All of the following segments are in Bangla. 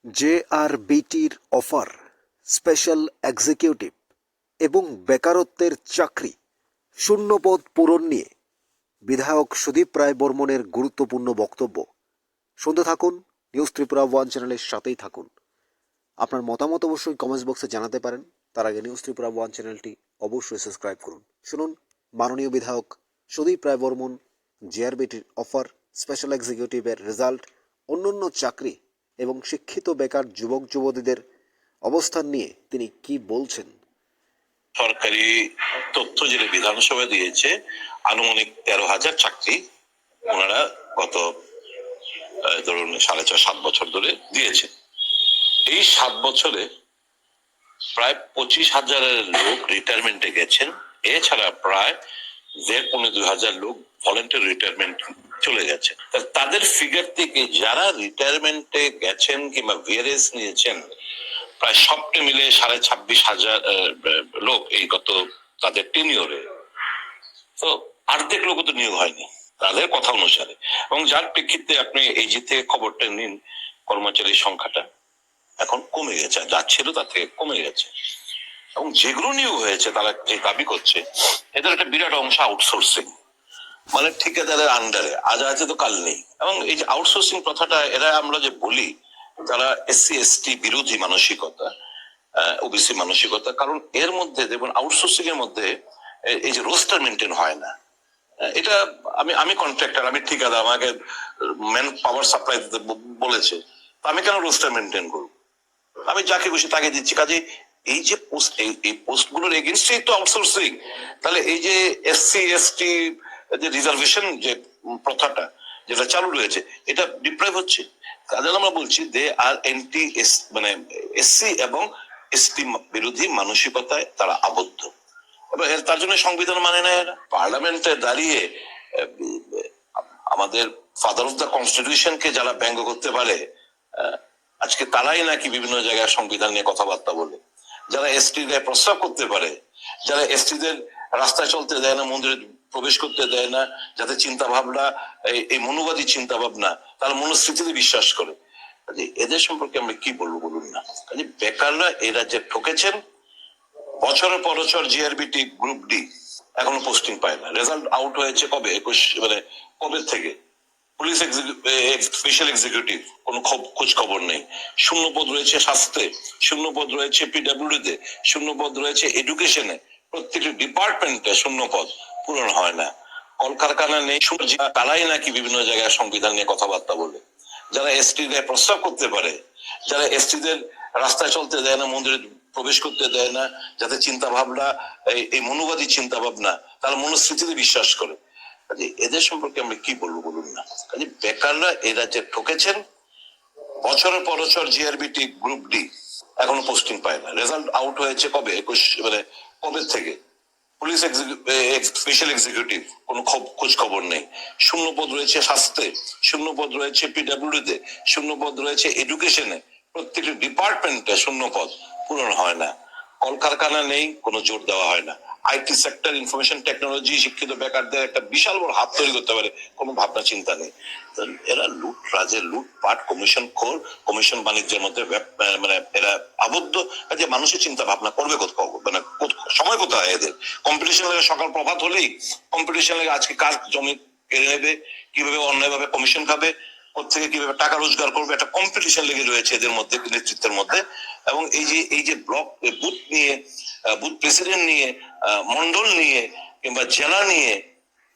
জেআরবিটির অফার, স্পেশাল এক্সিকিউটিভ এবং বেকারত্বের চাকরি, শূন্যপদ পূরণ নিয়ে বিধায়ক সুদীপ রায় বর্মনের গুরুত্বপূর্ণ বক্তব্য। শুনতে থাকুন, নিউজ ত্রিপুরা ওয়ান চ্যানেলের সাথেই থাকুন। আপনার মতামত অবশ্যই কমেন্টস বক্সে জানাতে পারেন। তার আগে নিউজ ত্রিপুরা ওয়ান চ্যানেলটি অবশ্যই সাবস্ক্রাইব করুন। শুনুন মাননীয় বিধায়ক Sudip Roy Barman জেআরবিটির offer, special এক্সিকিউটিভের result, অন্যান্য চাকরি এবং শিক্ষিত বেকার যুবক যুবতীদের অবস্থান নিয়ে তিনি কি বলছেন। সরকারি তথ্য যেটা বিধানসভা দিয়েছে, আনুমানিক 13,000 চাকরি ওনারা গত ধরুন 6.5-7 বছর ধরে দিয়েছেন। এই 7 বছরে প্রায় 25,000 লোক রিটায়ারমেন্টে গেছেন। এছাড়া প্রায় 1,500-2,000 লোক ভলেন্টারি রিটায়ারমেন্ট চলে গেছে। তাদের ফিগার থেকে যারা রিটায়ারমেন্টে গেছেন কিংবা ভিআরএস নিয়েছেন, প্রায় সবটা মিলে 26,500 লোক এই গত তাদের টেনিওরে। তো অর্ধেক লোক তো নিয়োগ হয়নি তাদের কথা অনুসারে, এবং যার প্রেক্ষিতে আপনি এই যে থেকে খবরটা নিন, কর্মচারীর সংখ্যাটা এখন কমে গেছে, যা ছিল তার থেকে কমে গেছে। এবং যেগুলো নিয়োগ হয়েছে তারা যে দাবি করছে, এদের একটা বিরাট অংশ আউটসোর্সিং, মানে ঠিকাদারের আন্ডারে, আজ আছে তো কাল নেই। এবং এই যে আউটসোর্সিং প্রথাটা, এরা আমরা যে বলি তারা এসসি এসটি বিরোধী মানসিকতা, ওবিসি মানসিকতা। কারণ এর মধ্যে দেখুন, আউটসোর্সিং এর মধ্যে এই যে রোস্টার মেনটেন হয় না। এটা আমি কন্ট্রাক্টর, আমি ঠিকাদার, আমাকে ম্যান পাওয়ার সাপ্লাই দিতে বলেছে, আমি কেন রোস্টার মেনটেন করবো? আমি যাকে খুশি তাকে দিচ্ছি। কাজে এই যে পোস্ট, এই পোস্ট গুলোর এগেনস্টেই তো আউটসোর্সিং। তাহলে এই যে এসসি এসটি যে রিজার্ভেশন যে প্রথাটা যেটা চালু রয়েছে, এটা ডিপ্রাইভ হচ্ছে। কাজে আমরা বলছি দে আর এন্টি মানে এসসি এবং এসটি বিরোধী মানসিকতায় তারা আবদ্ধ, এবং তার জন্য সংবিধান মানে না। এরা পার্লামেন্টে দাঁড়িয়ে আমাদের ফাদার অফ দ্য কনস্টিটিউশনকে যারা ব্যঙ্গ করতে পারে, আজকে তারাই নাকি বিভিন্ন জায়গায় সংবিধান নিয়ে কথাবার্তা বলে। যারা এসটি দের প্রস্তাব করতে পারে, যারা এসটিদের রাস্তায় চলতে দেয় না, মন্দিরে প্রবেশ করতে দেয় না, যাতে চিন্তা ভাবনা এই মনোবাদী চিন্তা ভাবনা, তারা মনুস্মৃতিতে বিশ্বাস করে, এদের সম্পর্কে আমরা কি বলবো বলুন না। কাজে বেকাররা এই রাজ্যে ঠকেছেন। বছরের পর বছর জিআরবিটি গ্রুপ ডি এখনো পোস্টিং পায় না। রেজাল্ট আউট হয়েছে কবে? 21 মানে কবে থেকে? পুলিশ স্পেশাল এক্সিকিউটিভ কোনো খোঁজ খবর নেই। শূন্যপদ রয়েছে স্বাস্থ্যে, শূন্যপদ রয়েছে পিডব্লিউডি তে, শূন্যপদ রয়েছে এডুকেশনে, প্রত্যেকটি ডিপার্টমেন্টে শূন্যপদ পূরণ হয় না। কলকারখানা নেই, তারাই নাকি বিভিন্ন জায়গায় সংবিধান নিয়ে কথাবার্তা বলে। যারা এসটি দের প্রস্তাব করতে পারে, যারা এসটি দের রাস্তায় চলতে দেয় না, মন্দিরে প্রবেশ করতে দেয় না, যাতে চিন্তা ভাবনা এই মনোবাদী চিন্তা ভাবনা, তারা মনুস্মৃতিতে বিশ্বাস করে, এদের সম্পর্কে আমরা কি বলবো বলুন না। কাজে বেকাররা এই রাজ্যে ঠকেছেন। বছরের পর বছর জিআরবিটি গ্রুপ ডি এখনো পোস্টিং পায় না। রেজাল্ট আউট হয়েছে কবে? 21 মানে কবে থেকে? পুলিশ স্পেশাল এক্সিকিউটিভ কোনো খোঁজ খবর নেই। শূন্যপদ রয়েছে স্বাস্থ্যে, শূন্যপদ রয়েছে পিডব্লিউডি তে, শূন্যপদ রয়েছে এডুকেশনে, প্রত্যেকটি ডিপার্টমেন্টে শূন্যপদ পূরণ হয় না। কলকারখানা নেই, কোনো জোর দেওয়া হয় না। আইটি সেক্টর, ইনফরমেশন টেকনোলজি, শিক্ষিত বেকারদের একটা বিশাল বড় হাত তৈরি করতে পারে, কোনো ভাবনা চিন্তা নেই। এরা লুটপাট, কমিশন বাণিজ্যের মধ্যে মানে এরা আবদ্ধ। যে মানুষের চিন্তা ভাবনা করবে মানে সময় কোথায় এদের? কম্পিটিশন লাগে, সকাল প্রভাত হলেই কম্পিটিশন লাগে, আজকে কাজ জমি কেড়ে নেবে, কিভাবে অন্যায়ভাবে কমিশন খাবে, থেকে কিভাবে টাকা রোজগার করবে, একটা কম্পিটিশন লেগে রয়েছে এদের মধ্যে, নেতৃত্বের মধ্যে। এবং এই যে ব্লক বুথ নিয়ে, বুথ প্রেসিডেন্ট নিয়ে, মন্ডল নিয়ে কিংবা জেলা নিয়ে,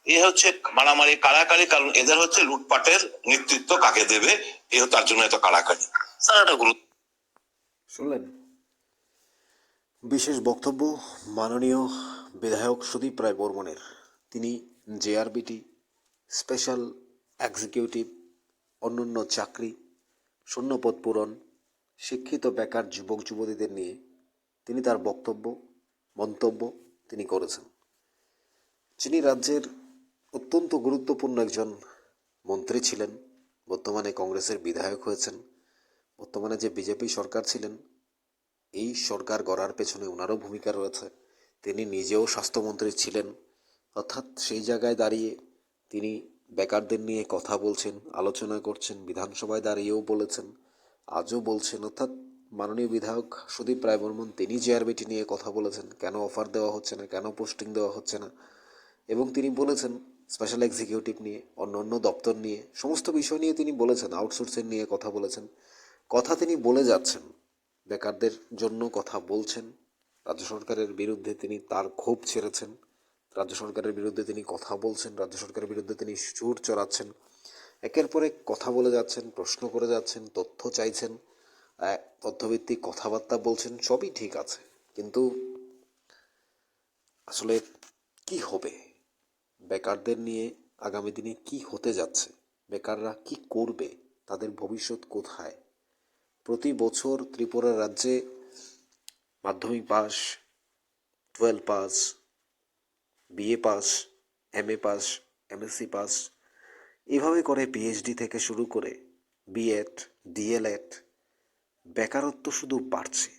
এ হচ্ছে মারামারি, কারাকারি। কারণ এদের হচ্ছে লুটপাটের নেতৃত্ব কাকে দেবে, তার জন্য এত কারাকারি। শুনলেন বিশেষ বক্তব্য মাননীয় বিধায়ক সুদীপ রায় বর্মনের। তিনি জেআরবিটি, স্পেশাল এক্সিকিউটিভ, অন্যান্য চাকরি, শূন্যপদ পূরণ, শিক্ষিত বেকার যুবক যুবতীদের নিয়ে তিনি তার মন্তব্য তিনি করেছেন। যিনি রাজ্যের অত্যন্ত গুরুত্বপূর্ণ একজন মন্ত্রী ছিলেন, বর্তমানে কংগ্রেসের বিধায়ক হয়েছেন। বর্তমানে যে বিজেপি সরকার ছিলেন, এই সরকার গড়ার পেছনে ওনারও ভূমিকা রয়েছে। তিনি নিজেও স্বাস্থ্যমন্ত্রী ছিলেন, অর্থাৎ সেই জায়গায় দাঁড়িয়ে তিনি বেকারদের নিয়ে কথা বলছেন, আলোচনা করছেন, বিধানসভায় দাঁড়িয়েও বলেছেন। আজও বলছেন, অর্থাৎ মাননীয় বিধায়ক সুদীপ রায় বর্মন তিনি জেআরবিটি নিয়ে কথা বলেছেন, কেন অফার দেওয়া হচ্ছে না, কেন পোস্টিং দেওয়া হচ্ছে না, এবং তিনি বলেছেন স্পেশাল এক্সিকিউটিভ নিয়ে, অন্য অন্য দপ্তর নিয়ে, সমস্ত বিষয় নিয়ে তিনি বলেছেন, আউটসোর্সিং নিয়ে কথা বলেছেন। কথা তিনি বলে যাচ্ছেন, বেকারদের জন্য কথা বলছেন, রাজ্য সরকারের বিরুদ্ধে তিনি তার ক্ষোভ ছেড়েছেন, রাজ্য সরকারের বিরুদ্ধে তিনি কথা বলছেন, রাজ্য সরকারের বিরুদ্ধে তিনি সুর চড়াচ্ছেন, একের পর এক কথা বলে যাচ্ছেন, প্রশ্ন করে যাচ্ছেন, তথ্য চাইছেন, তথ্যভিত্তিক কথাবার্তা বলছেন, সবই ঠিক আছে, কিন্তু আসলে কি হবে, বেকারদের নিয়ে আগামী দিনে কি হতে যাচ্ছে, বেকাররা কি করবে, তাদের ভবিষ্যৎ কোথায়? প্রতি বছর ত্রিপুরা রাজ্যে মাধ্যমিক pass, 12 pass, BA pass, MA pass, MSc pass, এভাবে করে পিএইচডি থেকে শুরু করে বিএড, ডিএলএড, বেকারত্ব শুধু বাড়ছে,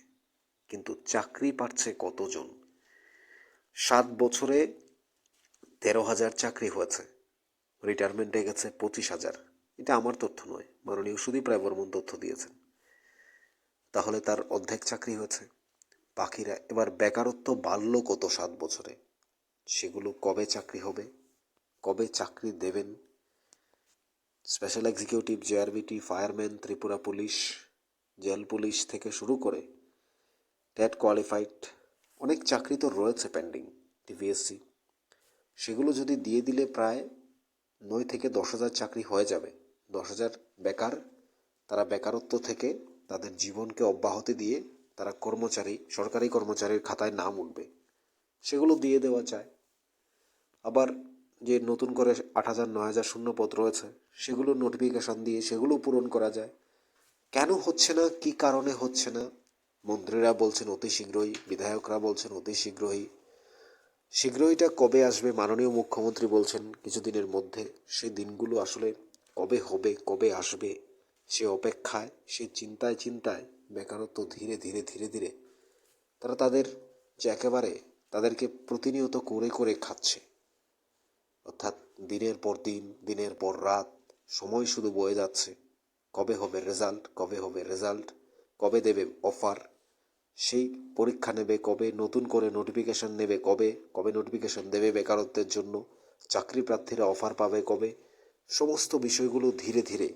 কিন্তু চাকরি পাচ্ছে কতজন? 7 বছরে 13,000 চাকরি হয়েছে, রিটায়ারমেন্টে গেছে 25,000। এটা আমার তথ্য নয়, মাননীয় সুদীপ রায় বর্মন তথ্য দিয়েছেন। তাহলে তার অর্ধেক চাকরি হয়েছে, বাকিরা এবার বেকারত্ব বাড়ল কত 7 বছরে? সেগুলো কবে চাকরি হবে, কবে চাকরি দেবেন? Special executive, JRBT, fireman, Tripura police, jail police থেকে শুরু করে টেট কোয়ালিফাইড অনেক চাকরি তো রয়েছে পেন্ডিং, টিভিএসসি, সেগুলো যদি দিয়ে দিলে প্রায় 9 থেকে 10,000 চাকরি হয়ে যাবে। 10,000 বেকার, তারা বেকারত্ব থেকে তাদের জীবনকে অব্যাহতি দিয়ে তারা কর্মচারী, সরকারি কর্মচারীর খাতায় নাম উঠবে, সেগুলো দিয়ে দেওয়া যায়। আবার যে নতুন করে 8,000 9,000 শূন্যপদ রয়েছে, সেগুলো নোটিফিকেশন দিয়ে সেগুলো পূরণ করা যায়। কেন হচ্ছে না, কি কারণে হচ্ছে না? মন্ত্রীরা বলছেন অতি শীঘ্রই, বিধায়করা বলছেন অতি শীঘ্রই। শীঘ্রইটা কবে আসবে? মাননীয় মুখ্যমন্ত্রী বলছেন কিছুদিনের মধ্যে। সেই দিনগুলো আসলে কবে হবে, কবে আসবে, সে অপেক্ষায়, সে চিন্তায় চিন্তায় বেকারত্ব ধীরে ধীরে ধীরে ধীরে তারা তাদের যে একেবারে তাদেরকে প্রতিনিয়ত করে করে খাচ্ছে। অর্থাৎ দিনের পর দিন, দিনের পর রাত, সময় শুধু বয়ে যাচ্ছে। কবে হবে রেজাল্ট, কবে হবে রেজাল্ট, কবে দেবে অফার, সেই পরীক্ষা নেবে কবে, নতুন করে নোটিফিকেশন নেবে কবে, কবে নোটিফিকেশন দেবে বেকারত্বের জন্য, চাকরি প্রার্থীরা অফার পাবে কবে, সমস্ত বিষয়গুলো ধীরে ধীরে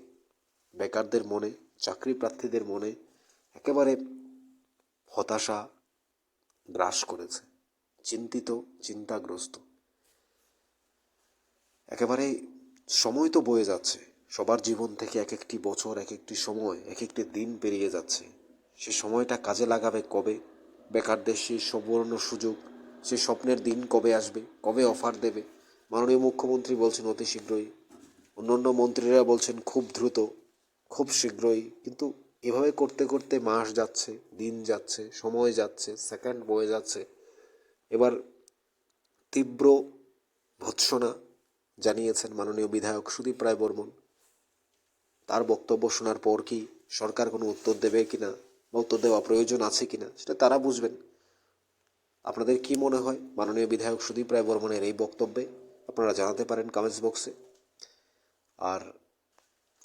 বেকারদের মনে, চাকরি প্রার্থীদের মনে একেবারে হতাশা গ্রাস করেছে, চিন্তিত, চিন্তাগ্রস্ত। একেবারে সময় তো বয়ে যাচ্ছে, সবার জীবন থেকে এক একটি বছর, এক একটি সময়, এক একটি দিন পেরিয়ে যাচ্ছে। সে সময়টা কাজে লাগাবে কবে? বেকারদের সেই সুবর্ণ সুযোগ, সে স্বপ্নের দিন কবে আসবে, কবে অফার দেবে? মাননীয় মুখ্যমন্ত্রী বলছেন অতি শীঘ্রই, অন্যান্য মন্ত্রীরা বলছেন খুব দ্রুত, খুব শীঘ্রই, কিন্তু এভাবে করতে করতে মাস যাচ্ছে, দিন যাচ্ছে, সময় যাচ্ছে, সেকেন্ড বয়ে যাচ্ছে। এবার তীব্র ভৎসনা জানিয়েছেন মাননীয় বিধায়ক সুদীপ রায় বর্মন। তার বক্তব্য শোনার পর কি সরকার কোনো উত্তর দেবে কিনা বা উত্তর দেওয়া প্রয়োজন আছে কিনা সেটা তারা বুঝবেন। আপনাদের কি মনে হয় মাননীয় বিধায়ক সুদীপ রায় বর্মনের এই বক্তব্যে? আপনারা জানাতে পারেন কমেন্টস বক্সে। আর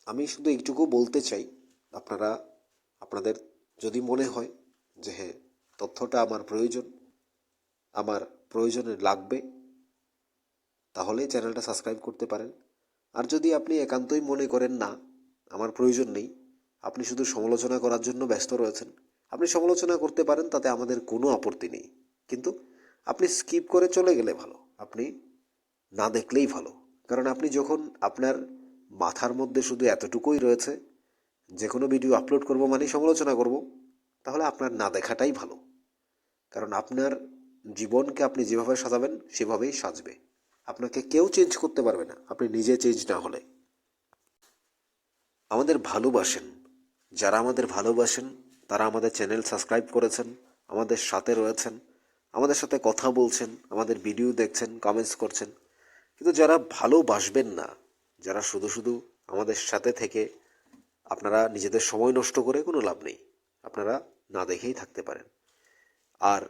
আমি শুধু এইটুকু বলতে চাই, আপনারা আপনাদের যদি মনে হয় যে হ্যাঁ তথ্যটা আমার প্রয়োজন, আমার প্রয়োজনে লাগবে, তাহলে চ্যানেলটা সাবস্ক্রাইব করতে পারেন। আর যদি আপনি একান্তই মনে করেন না আমার প্রয়োজন নেই, আপনি শুধু সমালোচনা করার জন্য ব্যস্ত রয়েছেন, আপনি সমালোচনা করতে পারেন, তাতে আমাদের কোনো আপত্তি নেই, কিন্তু আপনি স্কিপ করে চলে গেলে ভালো, আপনি না দেখলেই ভালো। কারণ আপনি যখন আপনার মাথার মধ্যে শুধু এতটুকুই রয়েছে যে কোনো ভিডিও আপলোড করব মানে সমালোচনা করব, তাহলে আপনার না দেখাটাই ভালো। কারণ আপনার জীবনকে আপনি যেভাবে সাজাবেন সেভাবেই সাজবে, আপনাকে কেউ চেঞ্জ করতে পারবে না আপনি নিজে চেঞ্জ না হলে। আমাদের ভালোবাসেন, যারা আমাদের ভালোবাসেন তারা আমাদের চ্যানেল সাবস্ক্রাইব করেছেন, আমাদের সাথে রয়েছেন, আমাদের সাথে কথা বলছেন, আমাদের ভিডিও দেখছেন, কমেন্টস করছেন। কিন্তু যারা ভালোবাসবেন না, যারা শুধু শুধু আমাদের সাথে থেকে আপনারা নিজেদের সময় নষ্ট করে কোনো লাভ নেই, আপনারা না দেখেই থাকতে পারেন। আর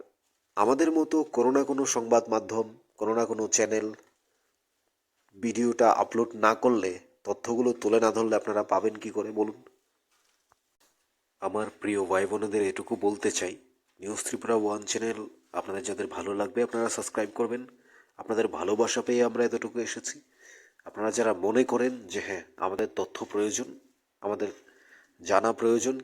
আমাদের মতো কোনো না কোনো সংবাদ মাধ্যম, কোনো না কোনো চ্যানেল ভিডিওটা আপলোড না করলে, তথ্যগুলো তুলে না ধরলে আপনারা পাবেন কি করে বলুন? আমার প্রিয় ভাই বোনেদের এটুকু বলতে চাই, নিউজ ত্রিপুরা ওয়ান চ্যানেল আপনাদের যাদের ভালো লাগবে আপনারা সাবস্ক্রাইব করবেন। আপনাদের ভালোবাসা পেয়ে আমরা এতটুকু এসেছি। আপনারা যারা মনে করেন যে হ্যাঁ আমাদের তথ্য প্রয়োজন, আমাদের জানা প্রয়োজন,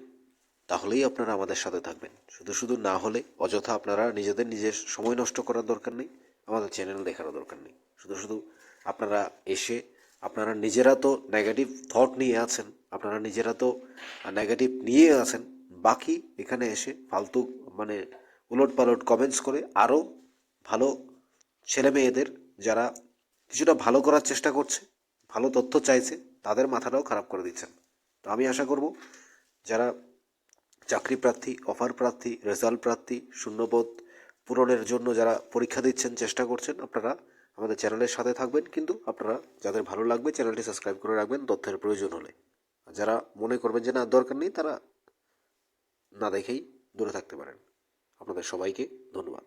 তাহলেই আপনারা আমাদের সাথে থাকবেন। শুধু শুধু না হলে অযথা আপনারা নিজের সময় নষ্ট করার দরকার নেই, আমাদের চ্যানেল দেখারও দরকার নেই। শুধু শুধু আপনারা এসে আপনারা নিজেরা তো নেগেটিভ থট নিয়ে আছেন, আপনারা নিজেরা তো নেগেটিভ নিয়ে আছেন, বাকি এখানে এসে ফালতু মানে উলট পালট কমেন্টস করে আরও ভালো ছেলে মেয়েদের যারা কিছুটা ভালো করার চেষ্টা করছে, ভালো তথ্য চাইছে, তাদের মাথাটাও খারাপ করে দিচ্ছেন। তো আমি আশা করব যারা চাকরি প্রার্থী, অফার প্রার্থী, রেজাল্ট প্রার্থী, শূন্যপদ পূরণের জন্য যারা পরীক্ষা দিচ্ছেন, চেষ্টা করছেন, আপনারা আমাদের চ্যানেলের সাথে থাকবেন। কিন্তু আপনারা যাদের ভালো লাগবে চ্যানেলটি সাবস্ক্রাইব করে রাখবেন তথ্যের প্রয়োজন হলে। আর যারা মনে করবেন যে না দরকার নেই, তারা না দেখেই দূরে থাকতে পারেন। আপনাদের সবাইকে ধন্যবাদ।